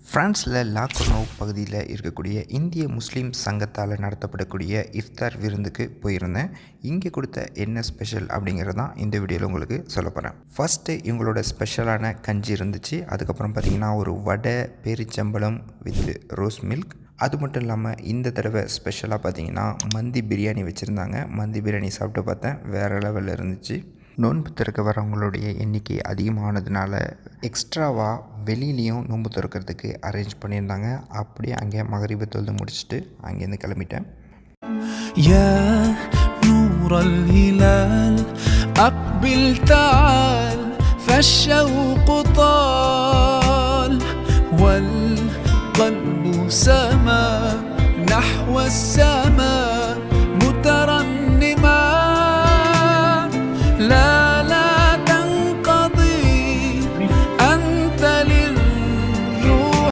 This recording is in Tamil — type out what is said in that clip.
பிரான்ஸில் லாக்ரோனோ பகுதியில் இருக்கக்கூடிய இந்திய முஸ்லீம் சங்கத்தால் நடத்தப்படக்கூடிய இஃப்தார் விருந்துக்கு போயிருந்தேன். இங்கே கொடுத்த என்ன ஸ்பெஷல் அப்படிங்கிறது தான் இந்த வீடியோவில் உங்களுக்கு சொல்ல போகிறேன். ஃபஸ்ட்டு இவங்களோட ஸ்பெஷலான கஞ்சி இருந்துச்சு. அதுக்கப்புறம் பார்த்திங்கன்னா ஒரு வடை, பேரிச்சம்பழம் வித் ரோஸ் மில்க். அது மட்டும் இல்லாமல் இந்த தடவை ஸ்பெஷலாக பார்த்திங்கன்னா மந்தி பிரியாணி வச்சுருந்தாங்க. மந்தி பிரியாணி சாப்பிட்டு பார்த்தேன், வேறு லெவலில் இருந்துச்சு. நோன்பு திறக்க வரவங்களுடைய எண்ணிக்கை அதிகமானதுனால எக்ஸ்ட்ராவாக வெளியிலையும் நோன்பு திறக்கிறதுக்கு அரேஞ்ச் பண்ணியிருந்தாங்க. அப்படியே அங்கே மகரிப தொழுது முடிச்சுட்டு அங்கேருந்து கிளம்பிட்டேன். يا نور الهلال أقبل تعال فالشوق طال والقلب سما نحو السماء